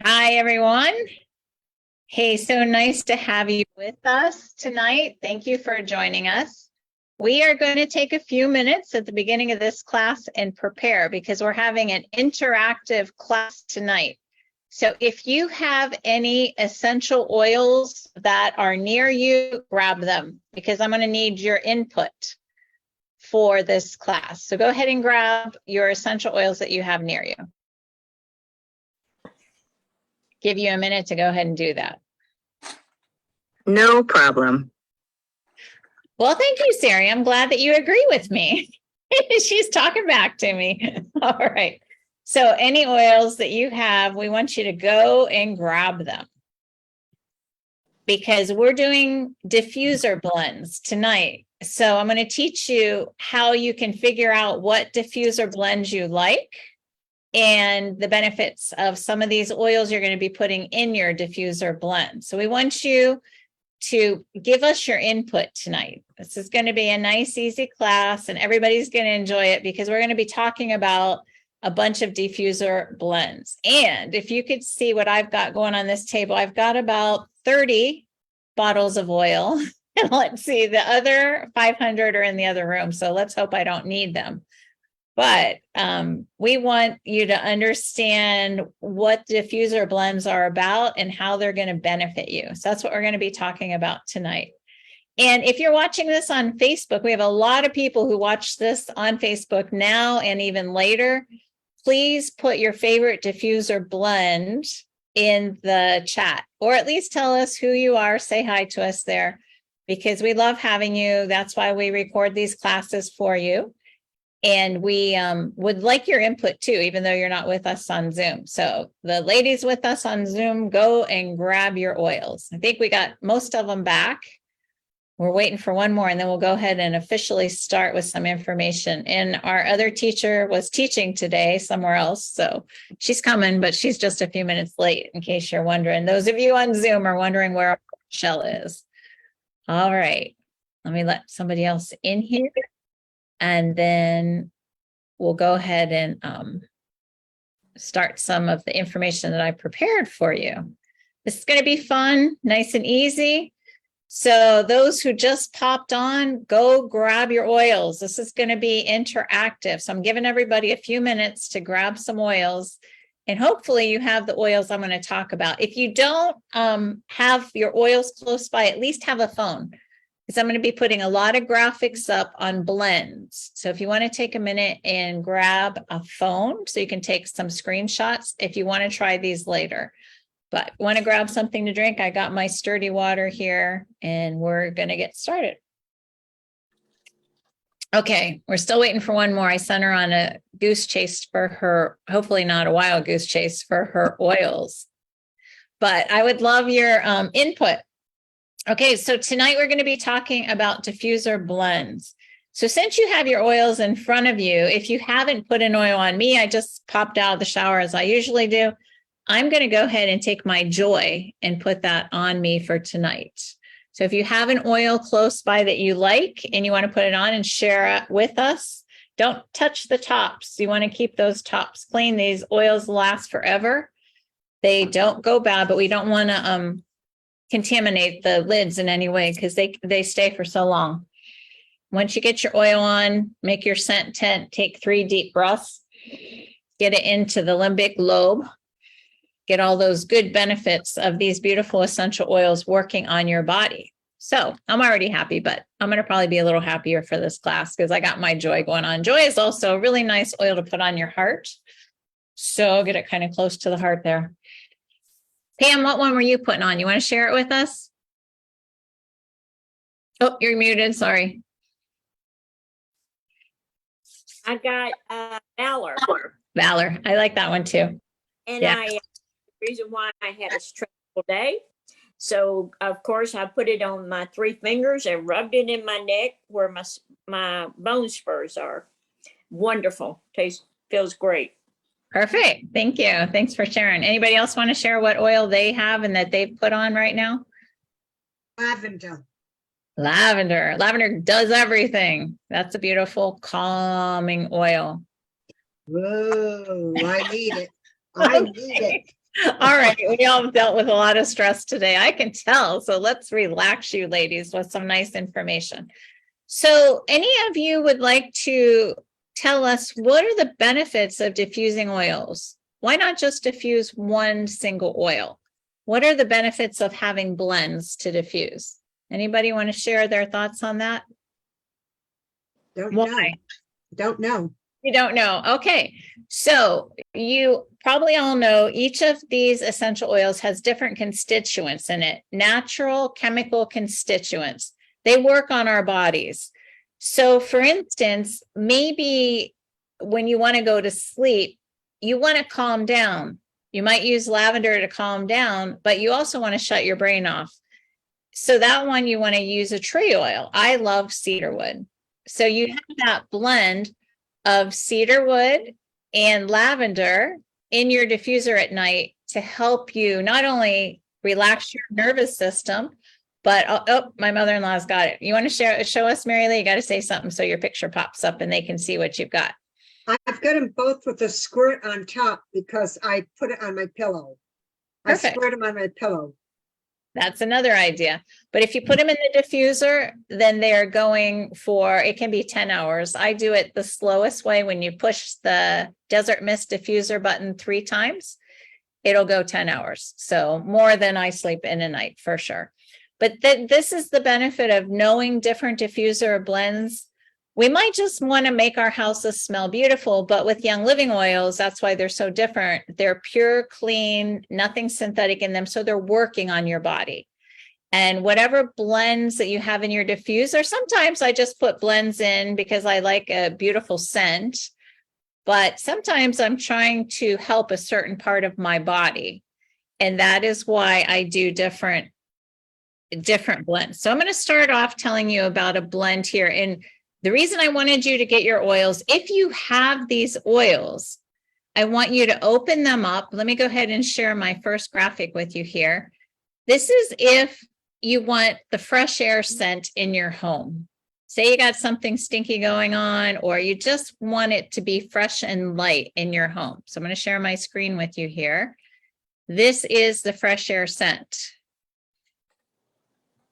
Hi, everyone. Hey, so nice to have you with us tonight. Thank you for joining us. We are going to take a few minutes at the beginning of this class and prepare because we're having an interactive class tonight. So if you have any essential oils that are near you, grab them because I'm going to need your input for this class. So go ahead and grab your essential oils that you have near you. Give you a minute to go ahead and do that. No problem. Well, thank you, Sari. I'm glad that you agree with me. She's talking back to me. All right. So any oils that you have, we want you to go and grab them because we're doing diffuser blends tonight. So I'm going to teach you how you can figure out what diffuser blends you like and the benefits of some of these oils you're going to be putting in your diffuser blend. So we want you to give us your input tonight. This is going to be a nice, easy class, and everybody's going to enjoy it because we're going to be talking about a bunch of diffuser blends. And if you could see what I've got going on this table, I've got about 30 bottles of oil. And let's see, the other 500 are in the other room. So let's hope I don't need them. But we want you to understand what diffuser blends are about and how they're going to benefit you. So that's what we're going to be talking about tonight. And if you're watching this on Facebook, we have a lot of people who watch this on Facebook now and even later. Please put your favorite diffuser blend in the chat, or at least tell us who you are. Say hi to us there because we love having you. That's why we record these classes for you. And we would like your input too, even though you're not with us on Zoom. So the ladies with us on Zoom, go and grab your oils. I think we got most of them back. We're waiting for one more, and then we'll go ahead and officially start with some information. And our other teacher was teaching today somewhere else. So she's coming, but she's just a few minutes late, in case you're wondering. Those of you on Zoom are wondering where Michelle is. All right. Let me let somebody else in here. And then we'll go ahead and start some of the information that I prepared for you. This is going to be fun, nice and easy. So those who just popped on, go grab your oils. This is going to be interactive. So I'm giving everybody a few minutes to grab some oils. And hopefully you have the oils I'm going to talk about. If you don't have your oils close by, at least have a phone. Because I'm going to be putting a lot of graphics up on blends. So if you want to take a minute and grab a phone so you can take some screenshots if you want to try these later. But want to grab something to drink? I got my sturdy water here and we're going to get started. Okay, we're still waiting for one more. I sent her on a goose chase for her, hopefully not a wild goose chase for her oils. But I would love your input. Okay, so tonight we're going to be talking about diffuser blends. So since you have your oils in front of you, if you haven't put an oil on me, I just popped out of the shower as I usually do. I'm going to go ahead and take my Joy and put that on me for tonight. So if you have an oil close by that you like and you want to put it on and share it with us, don't touch the tops. You want to keep those tops clean. These oils last forever. They don't go bad, but we don't want to contaminate the lids in any way because they stay for so long. Once you get your oil on, make your scent tent, take 3 deep breaths, get it into the limbic lobe, get all those good benefits of these beautiful essential oils working on your body. So I'm already happy, but I'm going to probably be a little happier for this class because I got my Joy going on. Joy is also a really nice oil to put on your heart. So get it kind of close to the heart there. Pam, what one were you putting on? You want to share it with us? Oh, you're muted. Sorry. I got Valor. Valor. I like that one too. And Yeah. the reason why I had a stressful day. So, of course, I put it on my 3 fingers and rubbed it in my neck where my bone spurs are. Wonderful. Feels great. Perfect. Thank you. Thanks for sharing. Anybody else want to share what oil they have and that they've put on right now? Lavender. Lavender. Lavender does everything. That's a beautiful calming oil. Whoa, I need it. I need it. All right, we all dealt with a lot of stress today. I can tell. So let's relax you ladies with some nice information. So any of you would like to tell us what are the benefits of diffusing oils? Why not just diffuse one single oil? What are the benefits of having blends to diffuse? Anybody want to share their thoughts on that? Don't Why? know. Don't know. You don't know. Okay. So you probably all know each of these essential oils has different constituents in it, natural chemical constituents. They work on our bodies. So for instance, maybe when you want to go to sleep, you want to calm down. You might use lavender to calm down, but you also want to shut your brain off. So that one you want to use a tree oil. I love cedarwood. So you have that blend of cedarwood and lavender in your diffuser at night to help you not only relax your nervous system, but oh, my mother-in-law's got it. You want to show us, Mary Lee? You got to say something so your picture pops up and they can see what you've got. I've got them both with a squirt on top because I put it on my pillow. Perfect. I squirt them on my pillow. That's another idea. But if you put them in the diffuser, then they're going for, it can be 10 hours. I do it the slowest way. When you push the Desert Mist diffuser button 3 times, it'll go 10 hours. So more than I sleep in a night for sure. But this is the benefit of knowing different diffuser blends. We might just want to make our houses smell beautiful, but with Young Living oils, that's why they're so different. They're pure, clean, nothing synthetic in them. So they're working on your body. And whatever blends that you have in your diffuser, sometimes I just put blends in because I like a beautiful scent. But sometimes I'm trying to help a certain part of my body. And that is why I do different blends. So I'm going to start off telling you about a blend here. And the reason I wanted you to get your oils, if you have these oils, I want you to open them up. Let me go ahead and share my first graphic with you here. This is if you want the fresh air scent in your home. Say you got something stinky going on, or you just want it to be fresh and light in your home. So I'm going to share my screen with you here. This is the fresh air scent.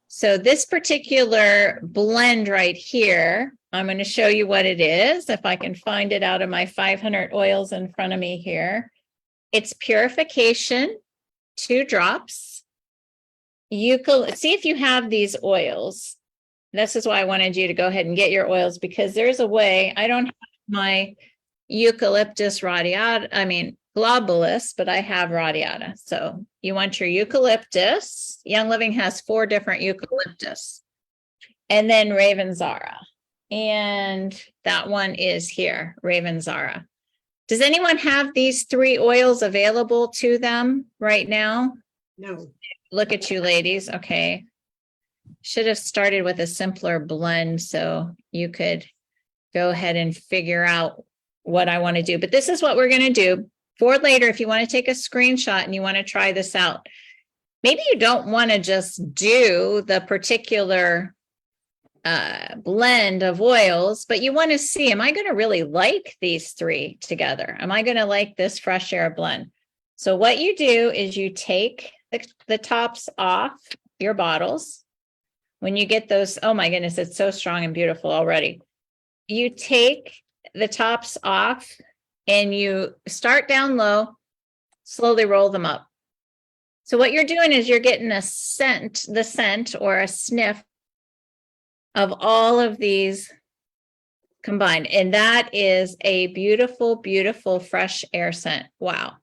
So this particular blend right here, I'm going to show you what it is. If I can find it out of my 500 oils in front of me here. It's purification, 2 drops. You can see if you have these oils. This is why I wanted you to go ahead and get your oils, because there's a way. I don't have my eucalyptus radiata, globulus, but I have radiata. So you want your eucalyptus. Young Living has 4 different eucalyptus. And then Ravenzara. And that one is here, Ravenzara. Does anyone have these 3 oils available to them right now? No. Look at you ladies. Okay. Should have started with a simpler blend so you could go ahead and figure out what I want to do. But this is what we're going to do. For later, if you want to take a screenshot and you want to try this out, maybe you don't want to just do the particular blend of oils, but you want to see, am I going to really like these 3 together? Am I going to like this fresh air blend? So what you do is you take the tops off your bottles. When you get those, oh my goodness, it's so strong and beautiful already. You take the tops off and you start down low, slowly roll them up. So what you're doing is you're getting the scent or a sniff of all of these combined. And that is a beautiful, beautiful fresh air scent. Wow.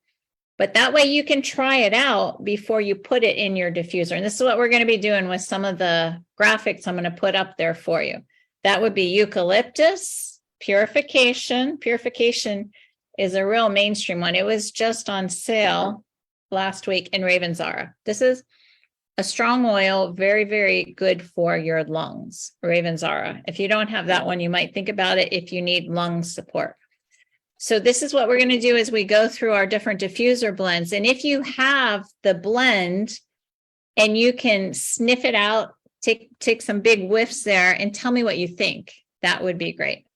But that way you can try it out before you put it in your diffuser. And this is what we're going to be doing with some of the graphics I'm going to put up there for you. That would be eucalyptus, purification. Purification is a real mainstream one. It was just on sale last week in Ravenzara. This is a strong oil, very, very good for your lungs, Ravenzara. If you don't have that one, you might think about it if you need lung support. So this is what we're going to do as we go through our different diffuser blends. And if you have the blend and you can sniff it out, take some big whiffs there and tell me what you think, that would be great.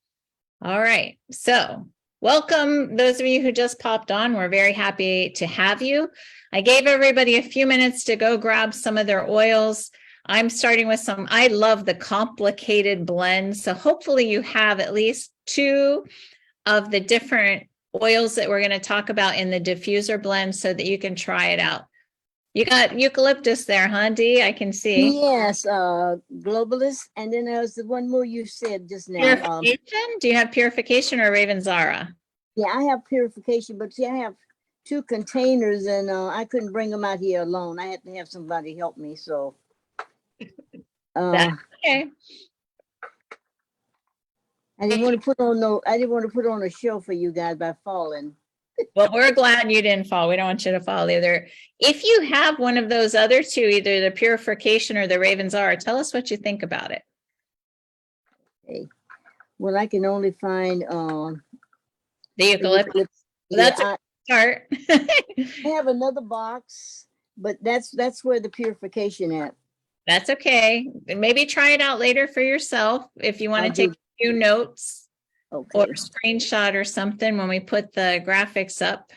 All right. So Welcome, those of you who just popped on. We're very happy to have you. I gave everybody a few minutes to go grab some of their oils. I'm starting with some, I love the complicated blends. So hopefully you have at least 2 of the different oils that we're going to talk about in the diffuser blend so that you can try it out. You got eucalyptus there, huh, Dee? I can see. Yes, globalist, and then there's the one more you said just now. Purification? Do you have purification or Ravenzara? Yeah, I have purification, but see, I have 2 containers, and I couldn't bring them out here alone. I had to have somebody help me. So, Okay. I didn't want to put on I didn't want to put on a show for you guys by falling. Well, we're glad you didn't fall. We don't want you to fall either. If you have one of those other 2, either the purification or the Ravenzara, tell us what you think about it. Okay. Well, I can only find The eucalyptus. Yeah, That's a start. I have another box, but that's where the purification at. That's okay. Maybe try it out later for yourself if you want I'll to take do- a few notes. Okay. Or screenshot or something when we put the graphics up.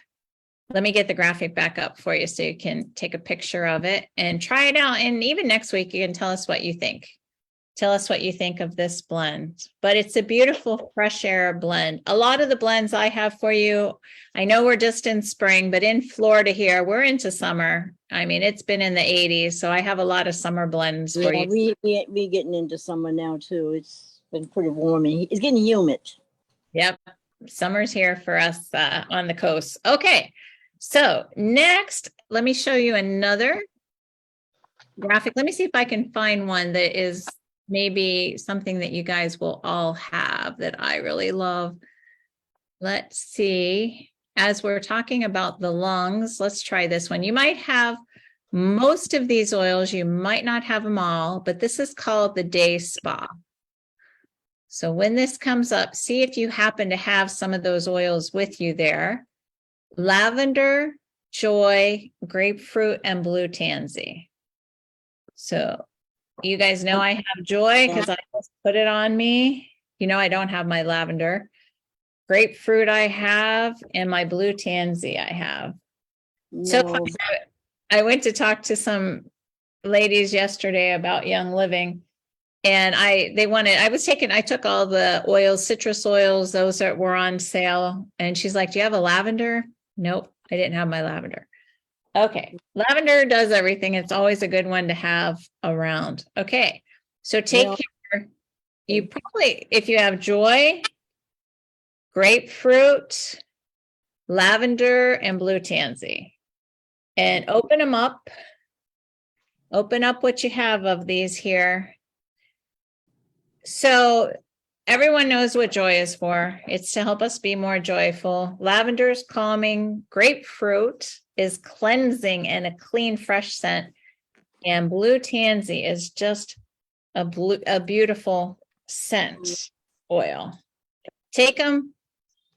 Let me get the graphic back up for you so you can take a picture of it and try it out. And even next week, you can tell us what you think. Tell us what you think of this blend. But it's a beautiful fresh air blend. A lot of the blends I have for you, I know we're just in spring, but in Florida here, we're into summer. I mean, it's been in the 80s, so I have a lot of summer blends for Yeah, you. we getting into summer now too. It's been pretty warm and it's getting humid. Yep. Summer's here for us on the coast. Okay. So next, let me show you another graphic. Let me see if I can find one that is maybe something that you guys will all have that I really love. Let's see. As we're talking about the lungs, let's try this one. You might have most of these oils. You might not have them all, but this is called the Day Spa. So when this comes up, see if you happen to have some of those oils with you there. Lavender, joy, grapefruit, and blue tansy. So you guys know I have joy because I just put it on me. You know, I don't have my lavender. Grapefruit I have, and my blue tansy I have. So No, I went to talk to some ladies yesterday about Young Living. And I took all the oils, citrus oils, those that were on sale. And she's like, do you have a lavender? Nope, I didn't have my lavender. Okay, lavender does everything. It's always a good one to have around. Okay, so take care. You probably, if you have joy, grapefruit, lavender, and blue tansy, and open them up. Open up what you have of these here. So everyone knows what joy is for. It's to help us be more joyful. Lavender is calming. Grapefruit is cleansing and a clean, fresh scent. And blue tansy is just a beautiful scent oil. Take them,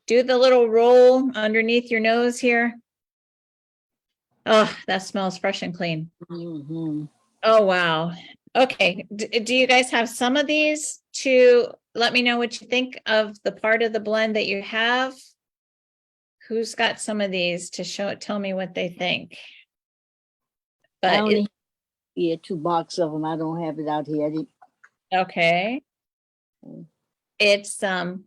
do the little roll underneath your nose here. Oh, that smells fresh and clean. mhm. Oh, wow. Okay. Do you guys have some of these to let me know what you think of the part of the blend that you have? Who's got some of these to tell me what they think? I But only yeah 2 boxes of them. I don't have it out here. okay. It's a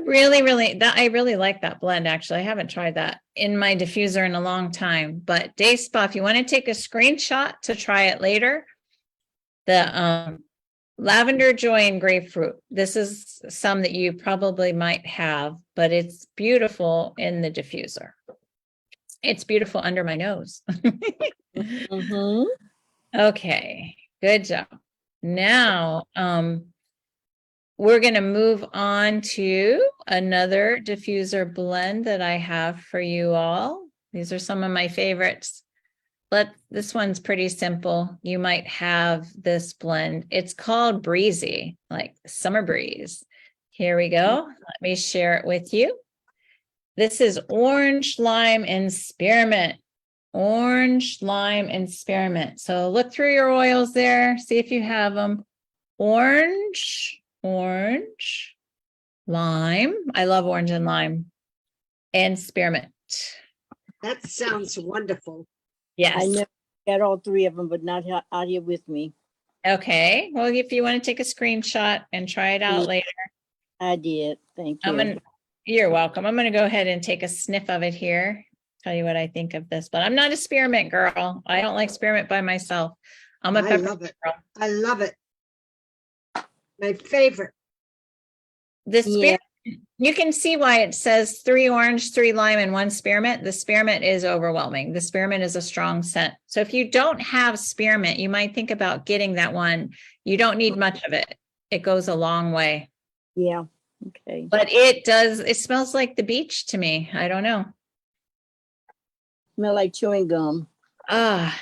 really I really like that blend actually. I haven't tried that in my diffuser in a long time. But Day Spa, if you want to take a screenshot to try it later, the lavender, joy, and grapefruit. This is some that you probably might have, but it's beautiful in the diffuser. It's beautiful under my nose. Mhm. Okay, good job. Now, we're going to move on to another diffuser blend that I have for you all. These are some of my favorites. This one's pretty simple. You might have this blend. It's called Breezy, like summer breeze. Here we go. Let me share it with you. This is orange, lime, and spearmint. Orange, lime, and spearmint. So look through your oils there. See if you have them. Orange, lime. I love orange and lime. And spearmint. That sounds wonderful. I Yes. never got all three of them, but not out here with me. Okay. Well, if you want to take a screenshot and try it out Yeah. later, I did. Thank you. you're welcome. I'm going to go ahead and take a sniff of it here. Tell you what I think of this, but I'm not a spearmint girl. I don't like spearmint by myself. I'm a I pepper love it. girl. I love it. My favorite. The Yeah. spearmint, you can see why it says 3 orange, 3 lime, and 1 spearmint. The spearmint is overwhelming. The spearmint is a strong scent. So if you don't have spearmint, you might think about getting that one. You don't need much of it. It goes a long way. Yeah. Okay. But it smells like the beach to me. I don't know. Smell like chewing gum. Ah,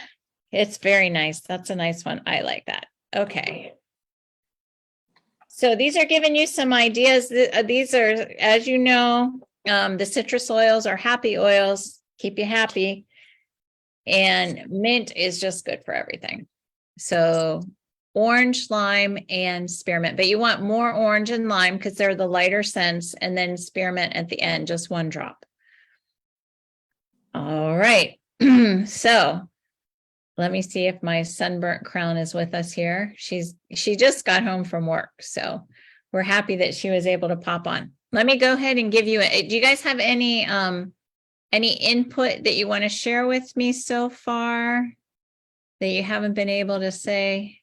it's very nice. That's a nice one. I like that. Okay. So these are giving you some ideas. These are, as you know, the citrus oils are happy oils, keep you happy. And mint is just good for everything. So orange, lime, and spearmint, but you want more orange and lime because they're the lighter scents, and then spearmint at the end, just 1 drop. All right. So let me see if my sunburnt crown is with us here. She just got home from work, so we're happy that she was able to pop on. Let me go ahead and give you do you guys have any input that you want to share with me so far that you haven't been able to say?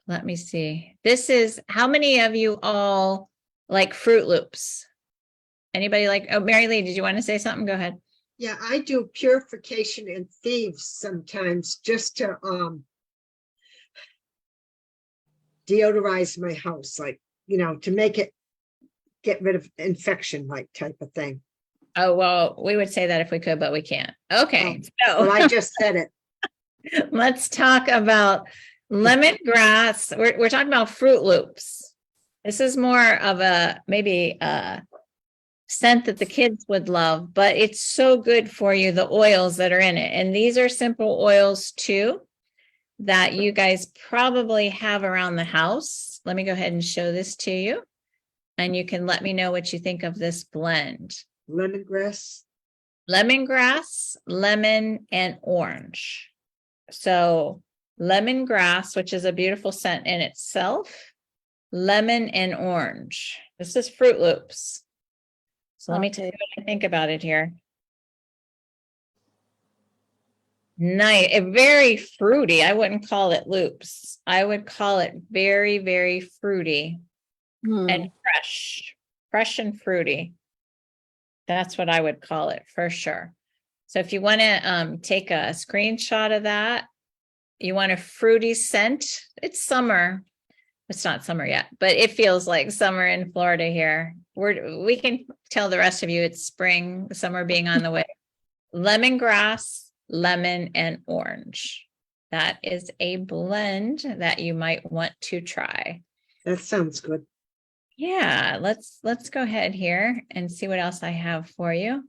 Let me see. This is, how many of you all like Fruit Loops? Anybody like, oh, Mary Lee, did you want to say something? Go ahead. Yeah, I do purification and thieves sometimes just to deodorize my house, like, to make it get rid of infection, like type of thing. Oh, well, we would say that if we could, but we can't. Okay. Well, I just said it. Let's talk about lemongrass. We're talking about Fruit Loops. This is more of a maybe a scent that the kids would love, but it's so good for you, the oils that are in it. And these are simple oils too that you guys probably have around the house. Let me go ahead and show this to you. And you can let me know what you think of this blend. Lemongrass. Lemongrass, lemon, and orange. So lemongrass, which is a beautiful scent in itself, lemon and orange. This is Fruit Loops. So let me tell you what I think about it here. Nice, very fruity. I wouldn't call it loops. I would call it very, very fruity and fresh and fruity. That's what I would call it for sure. So if you want to take a screenshot of that, you want a fruity scent. It's summer. It's not summer yet, but it feels like summer in Florida here. We can tell the rest of you it's spring, the summer being on the way. Lemongrass, lemon, and orange. That is a blend that you might want to try. That sounds good. Yeah, let's go ahead here and see what else I have for you.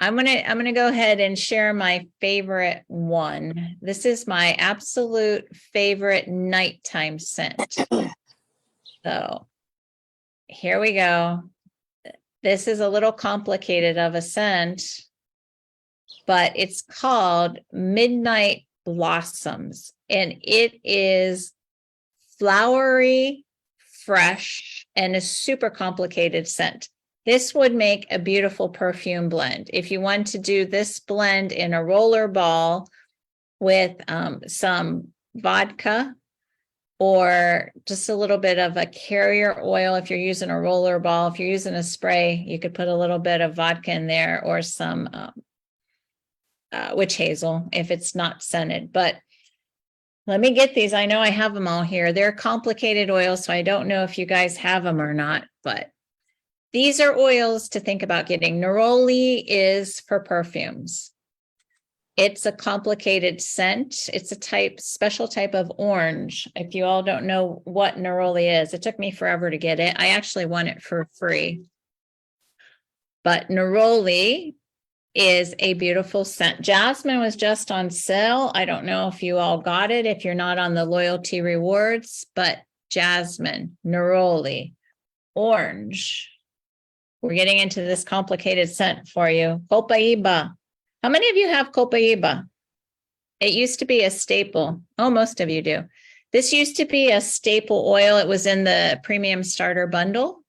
I'm gonna go ahead and share my favorite one. This is my absolute favorite nighttime scent. So here we go. This is a little complicated of a scent, but it's called Midnight Blossoms, and it is flowery, fresh, and a super complicated scent. This would make a beautiful perfume blend. If you want to do this blend in a roller ball with some vodka or just a little bit of a carrier oil, if you're using a roller ball, if you're using a spray, you could put a little bit of vodka in there or some witch hazel if it's not scented. But let me get these. I know I have them all here. They're complicated oils, so I don't know if you guys have them or not, but these are oils to think about getting. Neroli is for perfumes. It's a complicated scent. It's a special type of orange. If you all don't know what neroli is, it took me forever to get it. I actually won it for free. But neroli is a beautiful scent. Jasmine was just on sale. I don't know if you all got it, if you're not on the loyalty rewards, but jasmine, neroli, orange. We're getting into this complicated scent for you. Copaiba. How many of you have Copaiba? It used to be a staple. Oh, most of you do. This used to be a staple oil. It was in the premium starter bundle.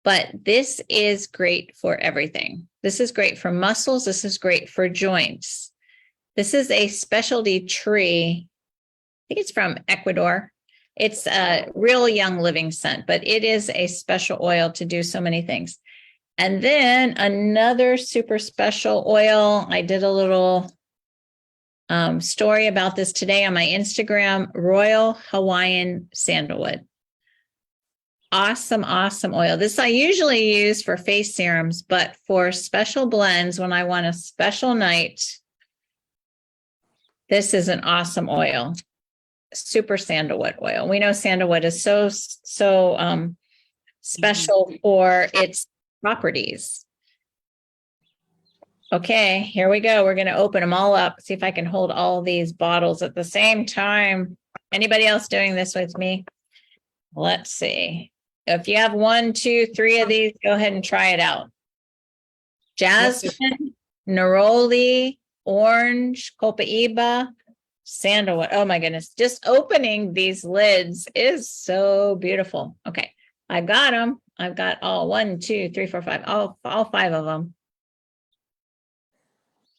But this is great for everything. This is great for muscles. This is great for joints. This is a specialty tree. I think it's from Ecuador. It's a real young living scent, but it is a special oil to do so many things. And then another super special oil. I did a little story about this today on my Instagram, Royal Hawaiian Sandalwood. Awesome, awesome oil. This I usually use for face serums, but for special blends, when I want a special night, this is an awesome oil. Super sandalwood oil. We know sandalwood is so special for its properties. Okay, here we go. We're going to open them all up. See if I can hold all these bottles at the same time. Anybody else doing this with me? Let's see. If you have 1, 2, 3 of these, go ahead and try it out. Jasmine, neroli, orange, copaiba, sandalwood. Oh my goodness. Just opening these lids is so beautiful. Okay. I got them. I've got all 1, 2, 3, 4, 5, all 5 of them.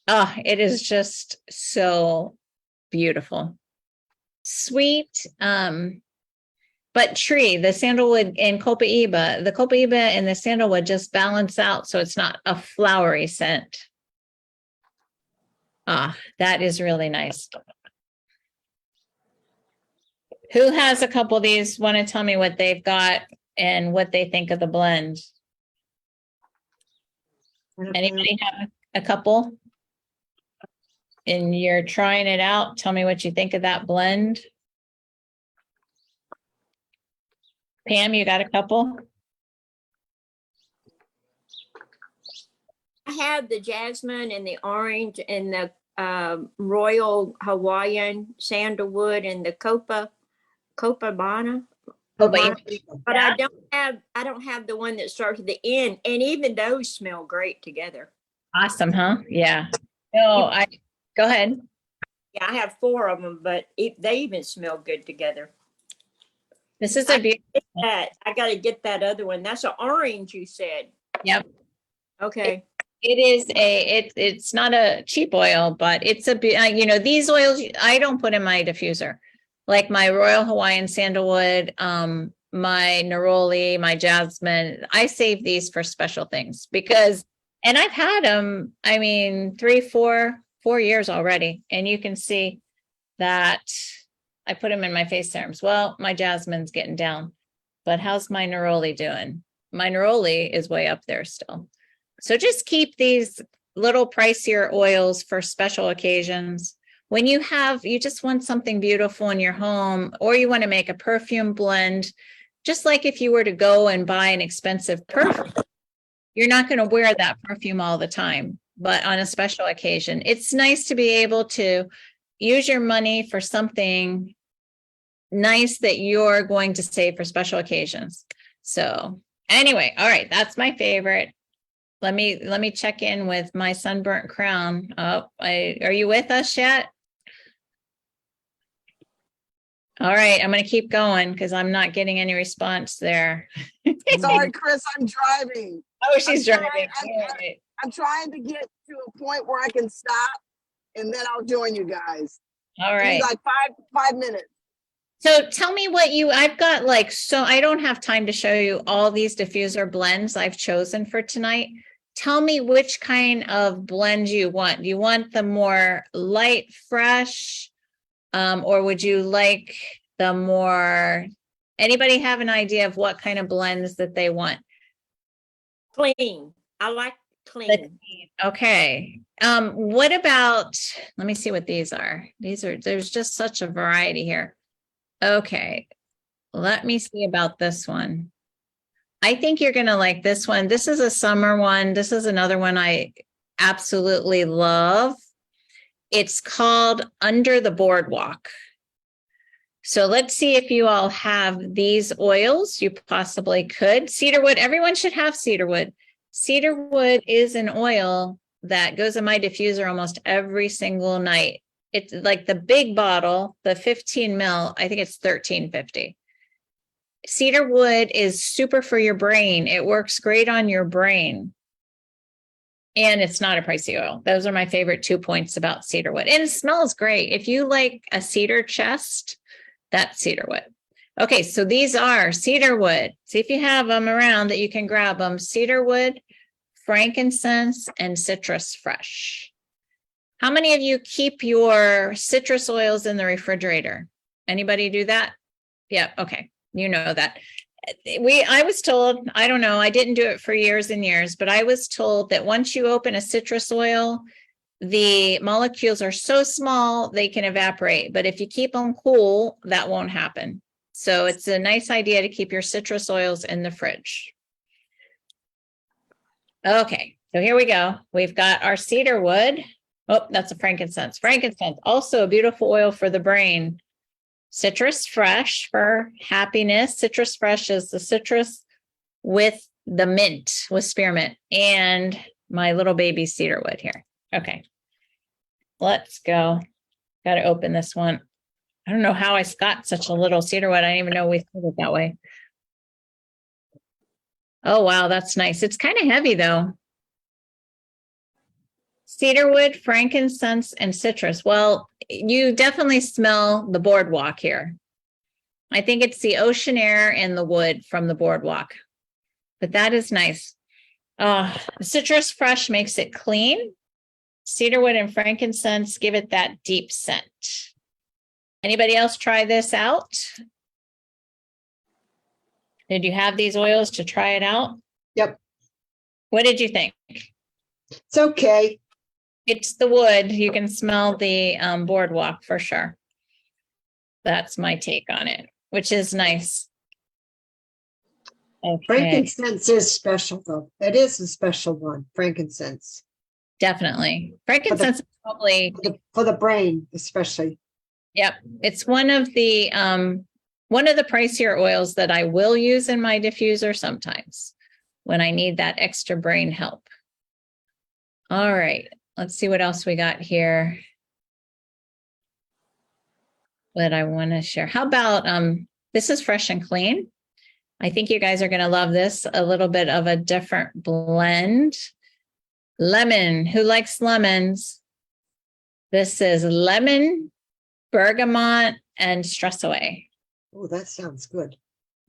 Oh, it is just so beautiful. Sweet. But tree, the sandalwood and copaiba, the copaiba and the sandalwood just balance out so it's not a flowery scent. Ah, that is really nice. Who has a couple of these? Want to tell me what they've got and what they think of the blend? Anybody have a couple? And you're trying it out. Tell me what you think of that blend. Pam, you got a couple? I have the jasmine and the orange and the Royal Hawaiian Sandalwood and the Copacabana. Copaiba. But I don't have the one that starts at the end, and even those smell great together. Awesome, huh? Yeah. No, go ahead. Yeah, I have 4 of them, but they even smell good together. This is a beautiful. I got to get that other one. That's an orange, you said. Yep. Okay. It is it's not a cheap oil, but it's these oils I don't put in my diffuser, like my Royal Hawaiian Sandalwood, my neroli, my jasmine. I save these for special things and I've had them, 3, 4 years already. And you can see that I put them in my face serums. Well, my jasmine's getting down, but how's my neroli doing? My neroli is way up there still. So just keep these little pricier oils for special occasions. When you just want something beautiful in your home, or you want to make a perfume blend, just like if you were to go and buy an expensive perfume, you're not going to wear that perfume all the time, but on a special occasion, it's nice to be able to use your money for something nice that you're going to save for special occasions. So anyway, all right, that's my favorite. Let me check in with my sunburnt crown. Oh, are you with us yet? All right, I'm going to keep going because I'm not getting any response there. Sorry, Chris, I'm driving. Oh, she's driving. I'm trying to get to a point where I can stop, and then I'll join you guys. All right. Like five minutes. So tell me I've got I don't have time to show you all these diffuser blends I've chosen for tonight. Tell me which kind of blend you want. Do you want the more light, fresh, or would you like the more, anybody have an idea of what kind of blends that they want? Clean. I like clean. Okay. What about, let me see what these are. There's just such a variety here. Okay. Let me see about this one. I think you're going to like this one. This is a summer one. This is another one I absolutely love. It's called Under the Boardwalk. So let's see if you all have these oils. You possibly could. Cedarwood, everyone should have cedarwood. Cedarwood is an oil that goes in my diffuser almost every single night. It's like the big bottle, the 15 mil, I think it's $13.50. Cedarwood is super for your brain. It works great on your brain. And it's not a pricey oil. Those are my favorite 2 points about cedarwood. And it smells great. If you like a cedar chest, that's cedarwood. Okay, so these are cedarwood. See if you have them around that you can grab them. Cedarwood, frankincense, and citrus fresh. How many of you keep your citrus oils in the refrigerator? Anybody do that? Yeah, okay. You know that. I was told, I don't know, I didn't do it for years and years, but I was told that once you open a citrus oil, the molecules are so small they can evaporate. But if you keep them cool, that won't happen. So it's a nice idea to keep your citrus oils in the fridge. Okay, so here we go. We've got our cedarwood. Oh, that's a frankincense. Frankincense, also a beautiful oil for the brain. Citrus fresh for happiness. Citrus fresh is the citrus with the mint, with spearmint, and my little baby cedarwood here. Okay, let's go. Got to open this one. I don't know how I got such a little cedarwood. I didn't even know we put it that way. Oh, wow, that's nice. It's kind of heavy though. Cedarwood, frankincense, and citrus. Well, you definitely smell the boardwalk here. I think it's the ocean air and the wood from the boardwalk, but that is nice. Citrus fresh makes it clean. Cedarwood and frankincense give it that deep scent. Anybody else try this out? Did you have these oils to try it out? Yep, What did you think? it's okay. It's the wood. You can smell the boardwalk for sure. That's my take on it, which is nice. Okay, Frankincense is special though. It is a special one, frankincense. definitely. Frankincense is probably, For the brain, especially. yep. It's one of the pricier oils that I will use in my diffuser sometimes when I need that extra brain help. All right. Let's see what else we got here that I want to share. How about, this is fresh and clean. I think you guys are going to love this. A little bit of a different blend. Lemon. Who likes lemons? This is lemon, bergamot, and stress away. Oh, that sounds good.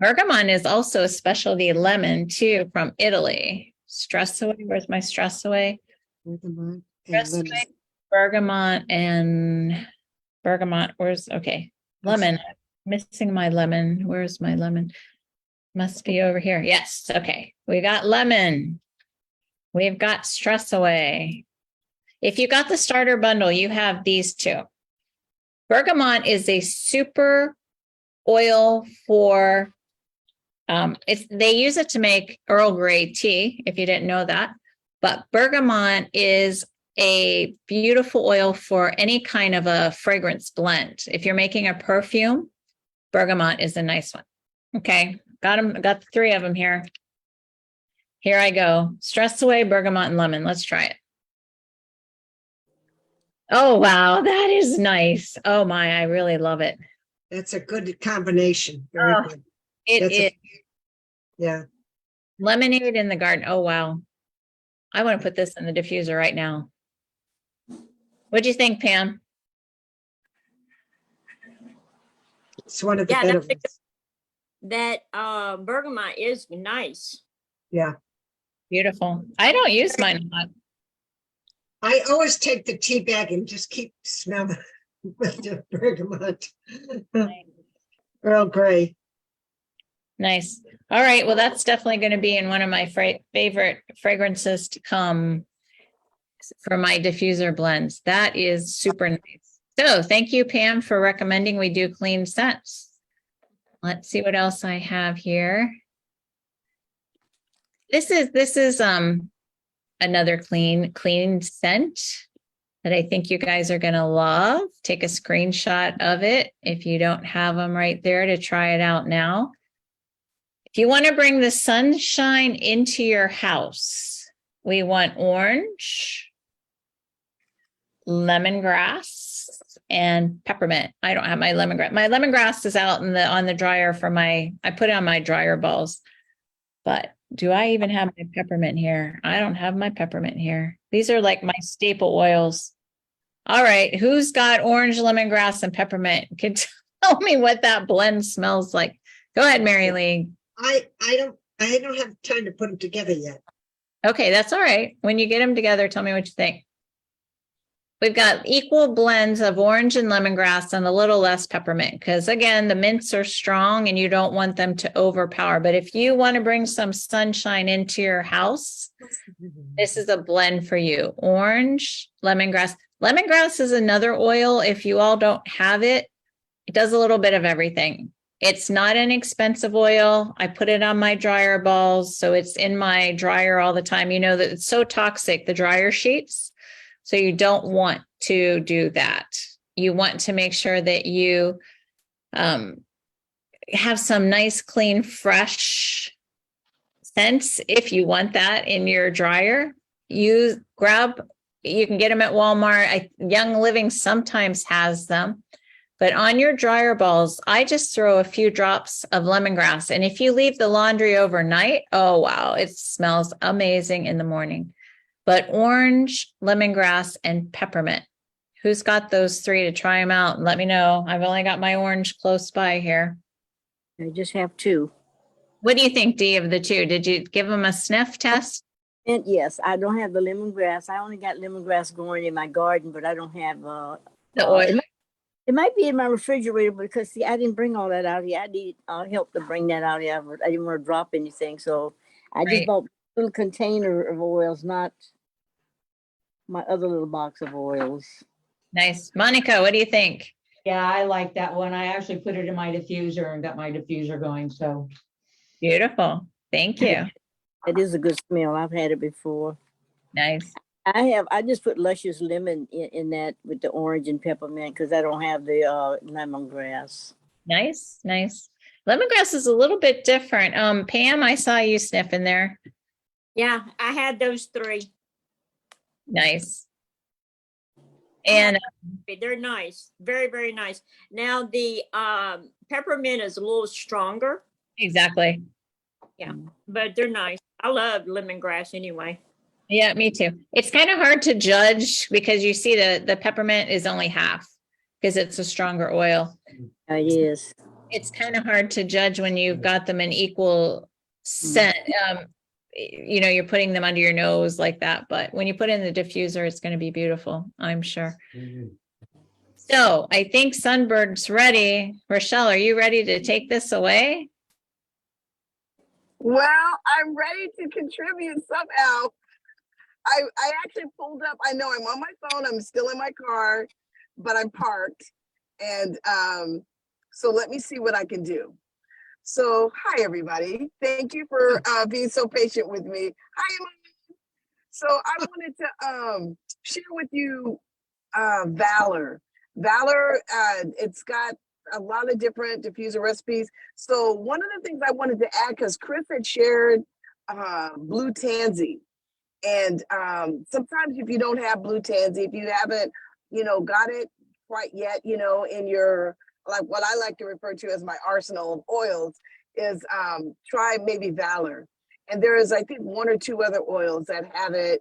Bergamot is also a specialty lemon too from Italy. Stress away. Where's my stress away? Bergamot and Stress lemon. away, bergamot and bergamot. Where's, okay, lemon. Missing my lemon. Where's my lemon? Must be over here. Yes. Okay. We got lemon. We've got stress away. If you got the starter bundle, you have these two. Bergamot is a super oil for, they use it to make Earl Grey tea, if you didn't know that. But bergamot is a beautiful oil for any kind of a fragrance blend. If you're making a perfume, bergamot is a nice one. Okay, got them, got the three of them here. Here I go. Stress away, bergamot, and lemon. Let's try it. Oh, wow, that is nice. Oh my, I really love it. That's a good combination. Very Oh, good. It That's is Yeah. lemonade in the garden. Oh, wow. I want to put this in the diffuser right now. What do you think, Pam? It's one of the Yeah, better that's ones. that bergamot is nice. Yeah. Beautiful. I don't use mine a lot. I always take the tea bag and just keep smelling with the bergamot. Earl Grey. Nice. All right. Well, that's definitely going to be in one of my favorite fragrances to come for my diffuser blends. That is super nice. So thank you, Pam, for recommending we do clean scents. Let's see what else I have here. This is another clean scent. that I think you guys are going to love. Take a screenshot of it if you don't have them right there to try it out now. If you want to bring the sunshine into your house, we want orange, lemongrass, and peppermint. I don't have my lemongrass. My lemongrass is out on the dryer I put it on my dryer balls. But do I even have my peppermint here? I don't have my peppermint here. These are like my staple oils. All right, who's got orange, lemongrass, and peppermint? Can tell me what that blend smells like. Go ahead, Mary Lee. I don't have time to put them together yet. Okay, that's all right. When you get them together, tell me what you think. We've got equal blends of orange and lemongrass and a little less peppermint because, again, the mints are strong and you don't want them to overpower. But if you want to bring some sunshine into your house, this is a blend for you. Orange, lemongrass. Lemongrass is another oil. If you all don't have it, it does a little bit of everything. It's not an expensive oil. I put it on my dryer balls, so it's in my dryer all the time. You know that it's so toxic, the dryer sheets. So you don't want to do that. You want to make sure that you have some nice, clean, fresh scents. If you want that in your dryer, you can get them at Walmart. Young Living sometimes has them. But on your dryer balls, I just throw a few drops of lemongrass. And if you leave the laundry overnight, oh, wow, it smells amazing in the morning. But orange, lemongrass, and peppermint. Who's got those three to try them out? And let me know. I've only got my orange close by here. I just have two. What do you think, Dee, of the two? Did you give them a sniff test? And yes, I don't have the lemongrass. I only got lemongrass growing in my garden, but I don't have The oil. It might be in my refrigerator because see, I didn't bring all that out here. I need help to bring that out here. I didn't want to drop anything, so I just Right. bought a little container of oils, not my other little box of oils. Nice. Monica, what do you think? Yeah, I like that one. I actually put it in my diffuser and got my diffuser going, so. Beautiful. Thank you. It is a good smell. I've had it before. Nice. I just put Luscious Lemon in that with the orange and peppermint because I don't have the lemongrass. Nice. Nice. Lemongrass is a little bit different. Pam, I saw you sniffing there. Yeah, I had those three. Nice. And They're nice. Very, very nice. Now the peppermint is a little stronger, exactly. but they're nice. I love lemongrass anyway. Yeah, me too. It's kind of hard to judge because you see the peppermint is only half because it's a stronger oil. It is. It's kind of hard to judge when you've got them in equal scent. You're putting them under your nose like that, but when you put in the diffuser, it's going to be beautiful, I'm sure. So I think Sunbird's ready. Rochelle, are you ready to take this away? Well, I'm ready to contribute somehow. I actually pulled up. I know I'm on my phone. I'm still in my car, but I'm parked. And so let me see what I can do. So hi, everybody. Thank you for being so patient with me. Hi, Emily. So I wanted to share with you Valor. Valor, it's got a lot of different diffuser recipes. So one of the things I wanted to add, because Chris had shared blue tansy. And sometimes if you don't have blue tansy, if you haven't, got it quite yet, in your, like what I like to refer to as my arsenal of oils, is try maybe Valor. And there is, I think, one or two other oils that have it.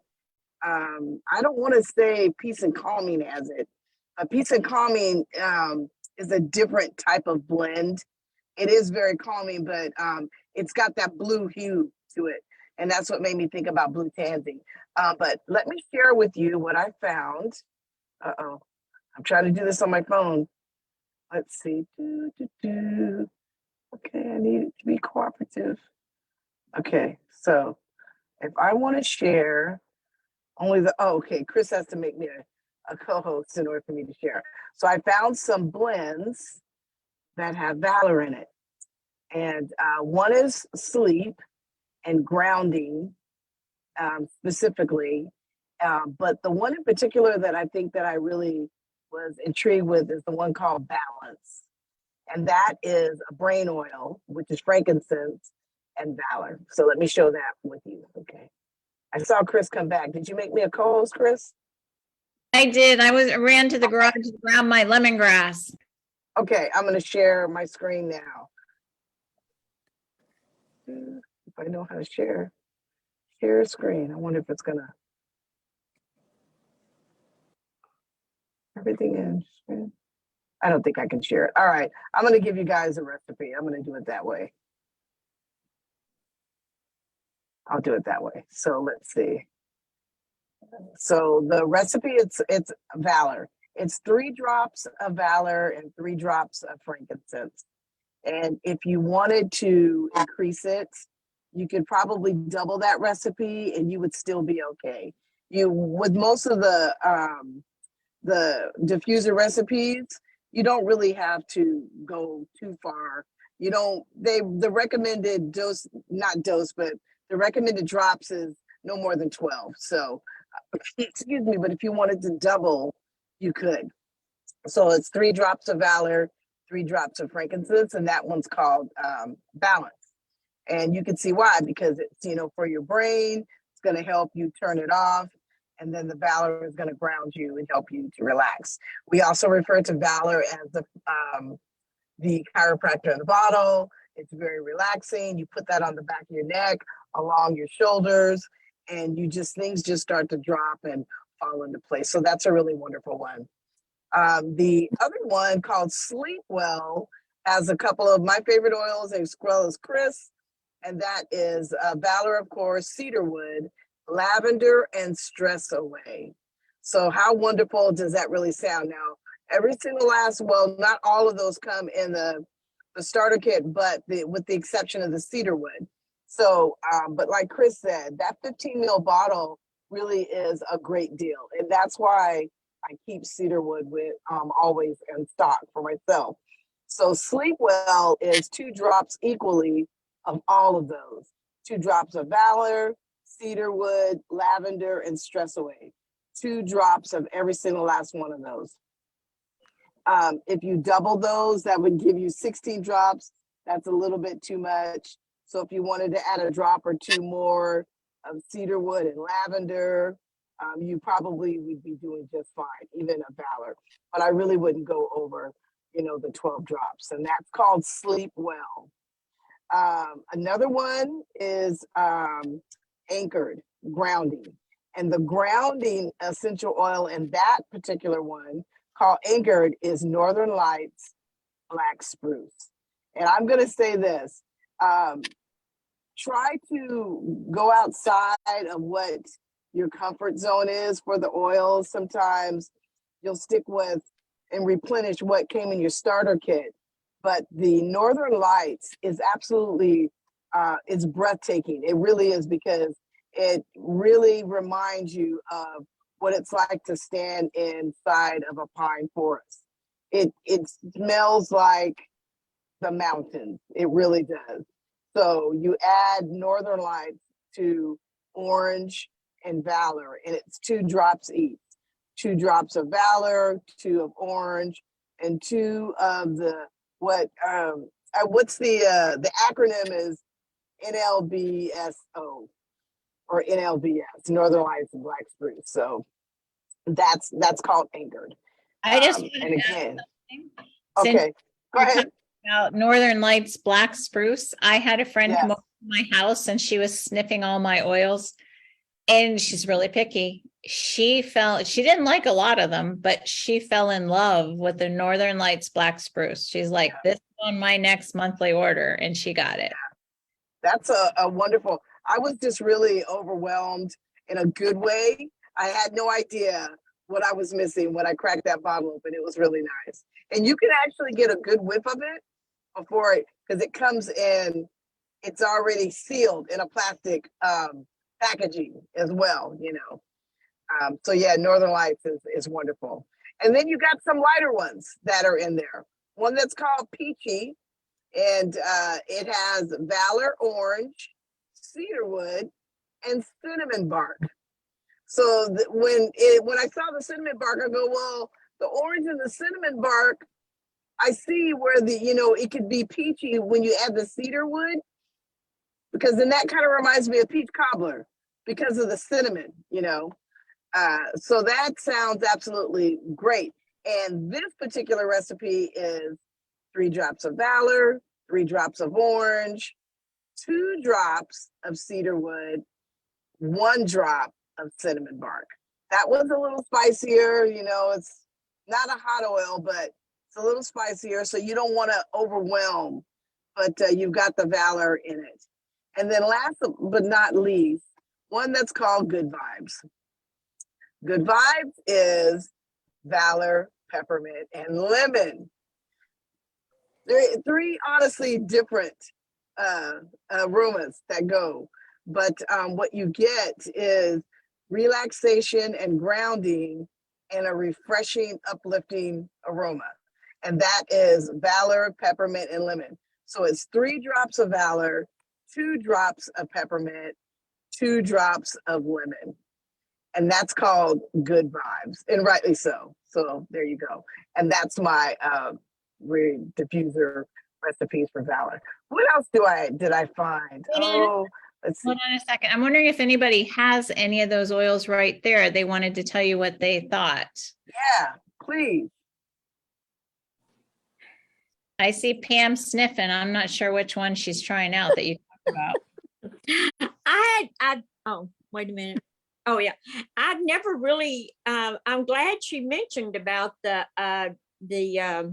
I don't want to say Peace and Calming has it. Peace and Calming is a different type of blend. It is very calming, but it's got that blue hue to it. And that's what made me think about blue tansy. But let me share with you what I found. I'm trying to do this on my phone. Let's see. Okay, I need it to be cooperative. Okay, so if I want to share okay, Chris has to make me a co-host in order for me to share. So I found some blends that have Valor in it. And one is sleep and grounding specifically. But the one in particular that I think that I really was intrigued with is the one called Balance. And that is a brain oil, which is frankincense and valor. So let me show that with you. Okay. I saw Chris come back. Did you make me a co-host, Chris? I did. Ran to the garage to grab my lemongrass. Okay, I'm going to share my screen now. If I know how to share a screen, I wonder if it's going to everything in. I don't think I can share it. All right, I'm going to give you guys a recipe. I'm going to do it that way. I'll do it that way. So let's see. So the recipe, it's Valor. It's 3 drops of Valor and 3 drops of frankincense. And if you wanted to increase it, you could probably double that recipe and you would still be okay. You with most of the diffuser recipes, you don't really have to go too far. You don't, the recommended dose, not dose, but the recommended drops is no more than 12. So, excuse me, but if you wanted to double, you could. So it's 3 drops of Valor, 3 drops of frankincense, and that one's called Balance. And you can see why, because it's, you know, for your brain, it's going to help you turn it off. And then the Valor is going to ground you and help you to relax. We also refer to Valor as the chiropractor in the bottle. It's very relaxing. You put that on the back of your neck, along your shoulders, and things just start to drop and fall into place. So that's a really wonderful one. The other one called Sleep Well has a couple of my favorite oils, as well as Chris, and that is Valor, of course, cedarwood, lavender, and stress away. So how wonderful does that really sound? Now, every single well, not all of those come in the starter kit, but with the exception of the cedarwood. So, but like Chris said, that 15 ml bottle really is a great deal. And that's why I keep cedarwood with always in stock for myself. So Sleep Well is 2 drops equally of all of those. 2 drops of Valor, cedarwood, lavender, and stress away. 2 drops of every single last one of those. If you double those, that would give you 16 drops. That's a little bit too much. So if you wanted to add a drop or 2 more of cedarwood and lavender, you probably would be doing just fine, even a Valor. But I really wouldn't go over, you know, the 12 drops. And that's called Sleep Well. Another one is Anchored Grounding. And the grounding essential oil in that particular one called Anchored is Northern Lights Black Spruce. And I'm going to say this, try to go outside of what your comfort zone is for the oils. Sometimes you'll stick with and replenish what came in your starter kit. But the Northern Lights is absolutely, it's breathtaking. It really is, because it really reminds you of what it's like to stand inside of a pine forest. It smells like the mountains. It really does. So you add Northern Lights to orange and Valor, and it's 2 drops each. 2 drops of Valor, 2 of orange, and 2 of the what's the acronym is NLBSO or NLBS, Northern Lights and Black Spruce. So that's called Anchored. I just And wanted to add again, something. okay, go ahead. About Northern Lights Black Spruce. I had a friend come Yes. over to my house and she was sniffing all my oils, and she's really picky. She didn't like a lot of them, but she fell in love with the Northern Lights Black Spruce. She's like, this is on my next monthly order, and she got it. That's a wonderful, I was just really overwhelmed in a good way. I had no idea what I was missing when I cracked that bottle open. It was really nice. And you can actually get a good whiff of it before it, because it comes in, it's already sealed in a plastic packaging as well, you know. So yeah, Northern Lights is wonderful. And then you got some lighter ones that are in there. One that's called Peachy, and it has Valor Orange, cedarwood, and cinnamon bark. So when I saw the cinnamon bark, I go, well, the orange and the cinnamon bark, I see where it could be peachy when you add the cedar wood, because then that kind of reminds me of peach cobbler because of the cinnamon, So that sounds absolutely great. And this particular recipe is 3 drops of Valor, 3 drops of orange, 2 drops of cedar wood, 1 drop of cinnamon bark. That was a little spicier, it's not a hot oil, but it's a little spicier. So you don't want to overwhelm, but you've got the Valor in it. And then last but not least, one that's called Good Vibes. Good Vibes is Valor, peppermint, and lemon. Three honestly different aromas that go, but what you get is relaxation and grounding and a refreshing, uplifting aroma. And that is Valor, peppermint, and lemon. So it's 3 drops of Valor, 2 drops of peppermint, 2 drops of lemon. And that's called Good Vibes, and rightly so. So there you go. And that's my diffuser recipes for Valor. What else did I find? Oh, let's see. Hold on a second. I'm wondering if anybody has any of those oils right there. They wanted to tell you what they thought. Yeah, please. I see Pam sniffing. I'm not sure which one she's trying out that you talked about. Oh, wait a minute. Oh yeah. I've never really, I'm glad she mentioned about the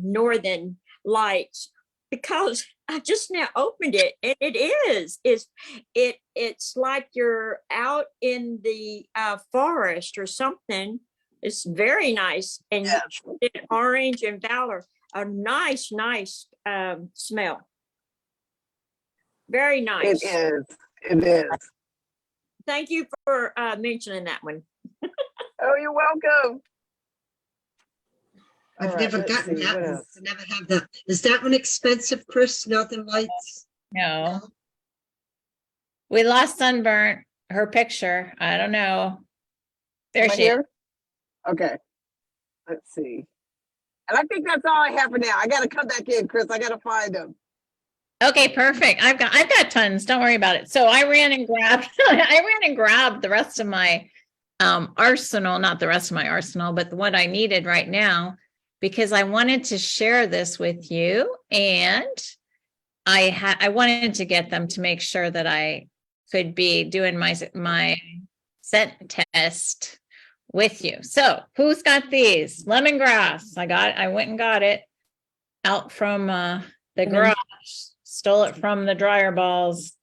Northern Lights, because I just now opened it and it's like you're out in the forest or something. It's very nice. And Yeah. orange and Valor, a nice smell. Very nice. It is. Thank you for mentioning that one. Oh, you're welcome. I've All right, never let's gotten see, that what one. else? I never have that. Is that one expensive, Chris? Northern Lights? No. We lost Sunburnt, her picture. I don't know. There Am I she is. here? Okay. Let's see. And I think that's all I have for now. I got to come back in, Chris. I got to find them. Okay, perfect. I've got tons. Don't worry about it. So I ran and grabbed the rest of my arsenal, not the rest of my arsenal, but what I needed right now, because I wanted to share this with you, and I wanted to get them to make sure that I could be doing my scent test with you. So who's got these? Lemongrass. I went and got it out from the garage. Stole it from the dryer balls.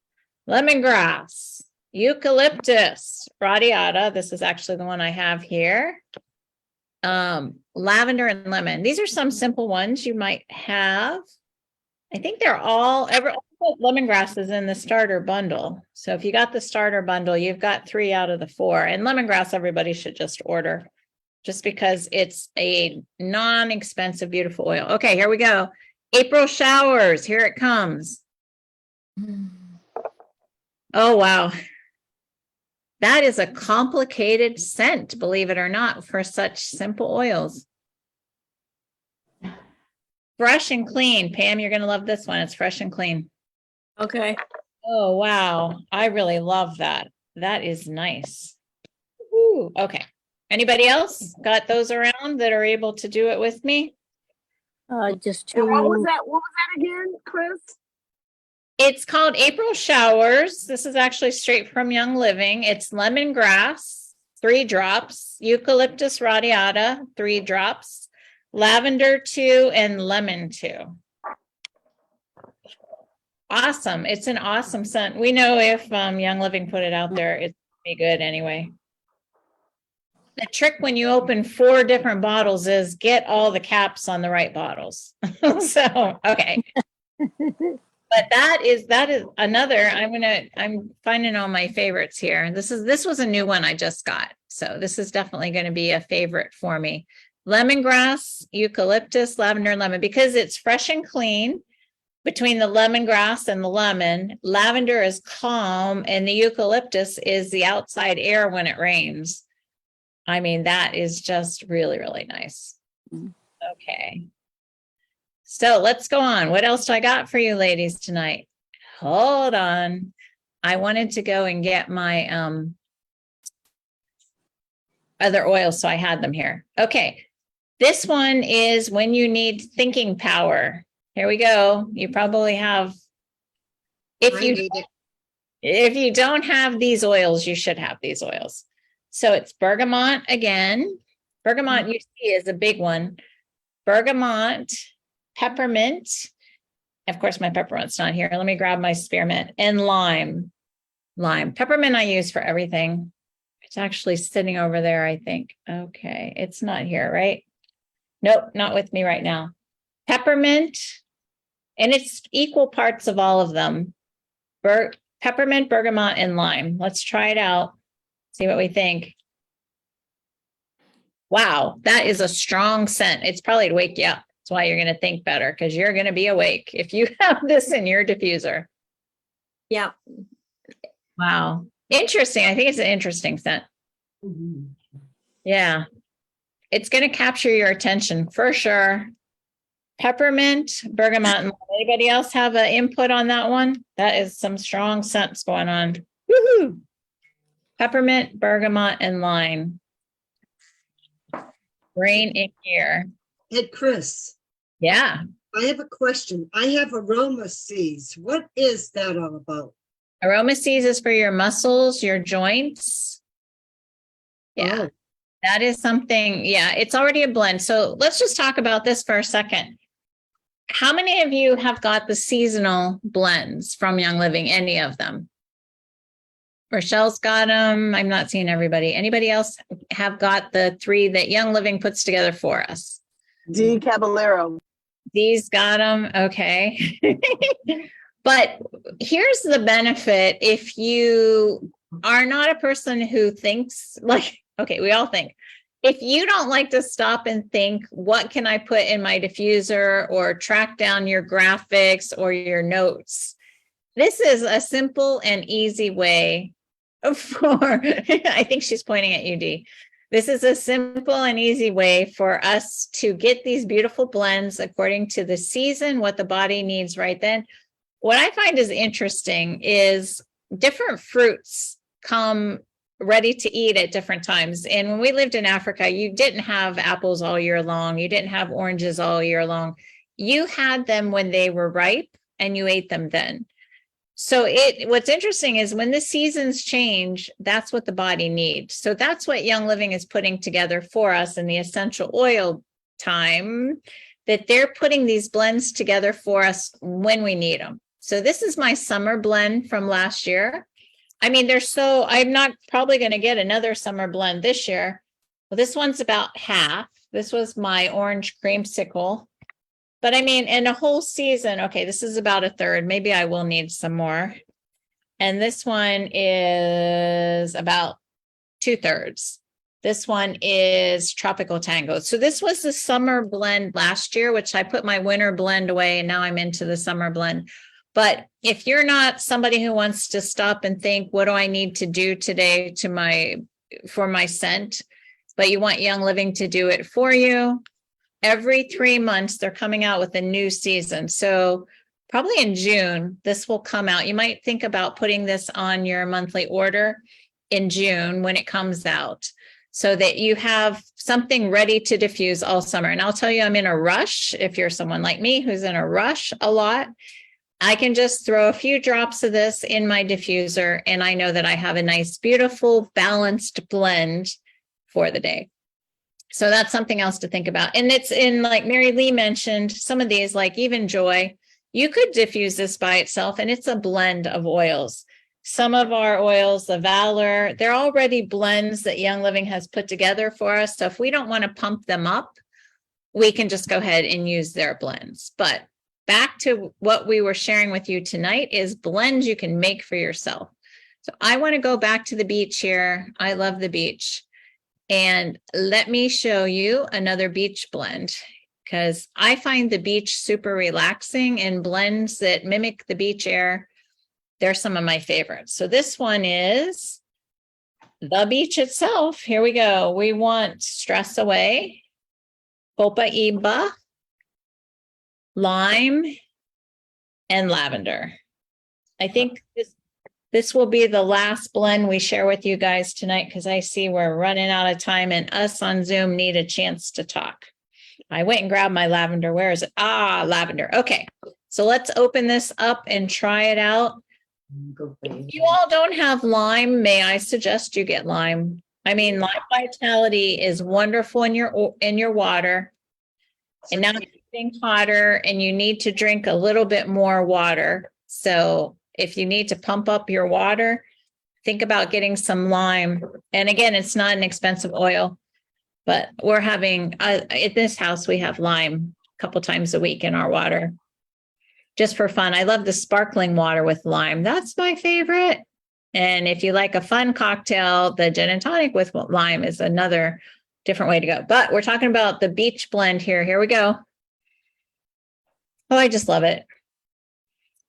Lemongrass, eucalyptus, radiata. This is actually the one I have here. Lavender and lemon. These are some simple ones you might have. I think they're all lemongrass is in the starter bundle. So if you got the starter bundle, you've got 3 out of the 4. And lemongrass, everybody should just order, just because it's a non-expensive, beautiful oil. Okay, here we go. April showers. Here it comes. Oh, wow. That is a complicated scent, believe it or not, for such simple oils. Fresh and clean. Pam, you're going to love this one. It's fresh and clean. Okay. Oh, wow. I really love that. That is nice. Ooh, okay. Anybody else got those around that are able to do it with me? Just And what was 2. that? What was that again, Chris? It's called April Showers. This is actually straight from Young Living. It's lemongrass, 3 drops, eucalyptus radiata, 3 drops, lavender 2, and lemon 2. Awesome. It's an awesome scent. We know if Young Living put it out there, it's be good anyway. The trick when you open 4 different bottles is get all the caps on the right bottles. So, okay. But that is another, I'm finding all my favorites here. This was a new one I just got. So this is definitely going to be a favorite for me. Lemongrass, eucalyptus, lavender, and lemon, because it's fresh and clean. Between the lemongrass and the lemon, lavender is calm, and the eucalyptus is the outside air when it rains. I mean, that is just really, really nice. Mhm. Okay. So let's go on. What else do I got for you ladies tonight? Hold on. I wanted to go and get my other oils, so I had them here. Okay. This one is when you need thinking power. Here we go. You probably have, I need it. if you don't have these oils, you should have these oils. So it's bergamot again. Bergamot you see is a big one. Bergamot, peppermint. Of course, my peppermint's not here. Let me grab my spearmint and lime. Lime. Peppermint I use for everything. It's actually sitting over there, I think. Okay, it's not here, right? Nope, not with me right now. Peppermint, and it's equal parts of all of them. Peppermint, bergamot, and lime. Let's try it out. See what we think. Wow, that is a strong scent. It's probably to wake you up. That's why you're going to think better, because you're going to be awake if you have this in your diffuser. Yeah. Wow. Interesting. I think it's an interesting scent. Mhm. Yeah. It's going to capture your attention for sure. Peppermint, bergamot, and lime. Anybody else have an input on that one? That is some strong scents going on. Woohoo! Peppermint, bergamot, and lime. Brain in here. Hey, Chris, Yeah. I have a question. I have aroma seeds. What is that all about? Aroma seeds is for your muscles, your joints. Yeah. Oh, That is something, yeah, it's already a blend. So let's just talk about this for a second. How many of you have got the seasonal blends from Young Living? Any of them? Rochelle's got them. I'm not seeing everybody. Anybody else have got the 3 that Young Living puts together for us? D Caballero. These got them. Okay. But here's the benefit. If you are not a person who thinks like, okay, we all think. If you don't like to stop and think, what can I put in my diffuser, or track down your graphics or your notes? This is a simple and easy way for, I think she's pointing at you, Dee. This is a simple and easy way for us to get these beautiful blends according to the season, what the body needs right then. What I find is interesting is different fruits come ready to eat at different times. And when we lived in Africa, you didn't have apples all year long. You didn't have oranges all year long. You had them when they were ripe and you ate them then. So what's interesting is when the seasons change, that's what the body needs. So that's what Young Living is putting together for us in the essential oil time, that they're putting these blends together for us when we need them. So this is my summer blend from last year. I mean, I'm not probably going to get another summer blend this year. Well, this one's about half. This was my orange creamsicle. But I mean, in a whole season, okay, this is about a third. Maybe I will need some more. And this one is about 2/3. This one is Tropical Tango. So this was the summer blend last year, which I put my winter blend away, and now I'm into the summer blend. But if you're not somebody who wants to stop and think, what do I need to do today for my scent, but you want Young Living to do it for you, every 3 months, they're coming out with a new season. So probably in June, this will come out. You might think about putting this on your monthly order in June when it comes out, so that you have something ready to diffuse all summer. And I'll tell you, I'm in a rush. If you're someone like me who's in a rush a lot, I can just throw a few drops of this in my diffuser, and I know that I have a nice, beautiful, balanced blend for the day. So that's something else to think about. And it's in, like Mary Lee mentioned, some of these, like even Joy, you could diffuse this by itself, and it's a blend of oils. Some of our oils, the Valor, they're already blends that Young Living has put together for us. So if we don't want to pump them up, we can just go ahead and use their blends. But back to what we were sharing with you tonight is blends you can make for yourself. So I want to go back to the beach here. I love the beach. And let me show you another beach blend, because I find the beach super relaxing, and blends that mimic the beach air, they're some of my favorites. So this one is the beach itself, here we go. We want stress away, copaiba, lime, and lavender. I think this will be the last blend we share with you guys tonight because I see we're running out of time and us on Zoom need a chance to talk. I went and grabbed my lavender. Where is it? Ah, lavender. Okay. So let's open this up and try it out. If you all don't have lime, may I suggest you get lime? I mean, lime vitality is wonderful in your water. And now it's getting hotter and you need to drink a little bit more water. So if you need to pump up your water, think about getting some lime. And again, it's not an expensive oil, but we're having, at this house, we have lime a couple times a week in our water. Just for fun. I love the sparkling water with lime. That's my favorite. And if you like a fun cocktail, the gin and tonic with lime is another different way to go. But we're talking about the beach blend here. Here we go. Oh, I just love it.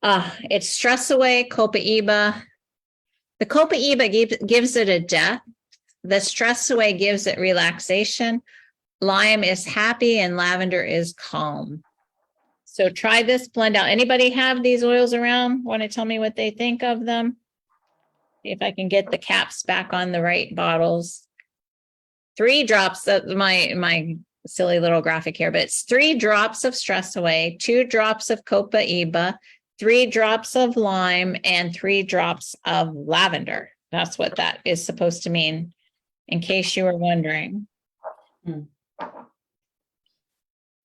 It's stress away, copaiba. The copaiba gives it a depth. The stress away gives it relaxation. Lime is happy and lavender is calm. So try this blend out. Anybody have these oils around? Want to tell me what they think of them? See if I can get the caps back on the right bottles. 3 drops of my silly little graphic here, but it's 3 drops of stress away, 2 drops of copaiba, 3 drops of lime, and 3 drops of lavender. That's what that is supposed to mean, in case you were wondering.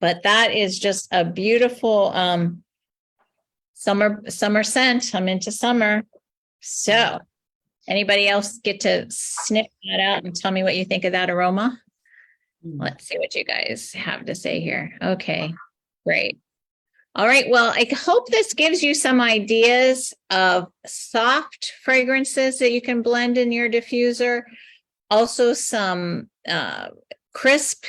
But that is just a beautiful summer scent. I'm into summer. So anybody else get to sniff that out and tell me what you think of that aroma? Let's see what you guys have to say here. Okay, great. All right, well, I hope this gives you some ideas of soft fragrances that you can blend in your diffuser. Also some crisp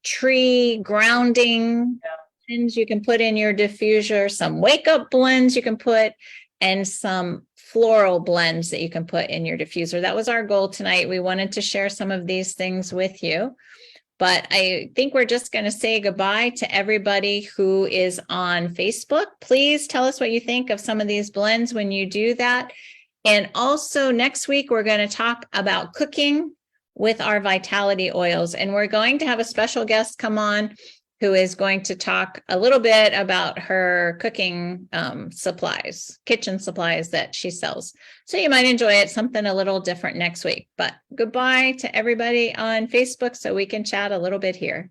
tree grounding blends you can put in your diffuser, some wake up blends you can put, and some floral blends that you can put in your diffuser. That was our goal tonight. We wanted to share some of these things with you. But I think we're just going to say goodbye to everybody who is on Facebook. Please tell us what you think of some of these blends when you do that. And also next week, we're going to talk about cooking with our vitality oils. And we're going to have a special guest come on who is going to talk a little bit about her cooking supplies, kitchen supplies that she sells. So you might enjoy it, something a little different next week. But goodbye to everybody on Facebook so we can chat a little bit here.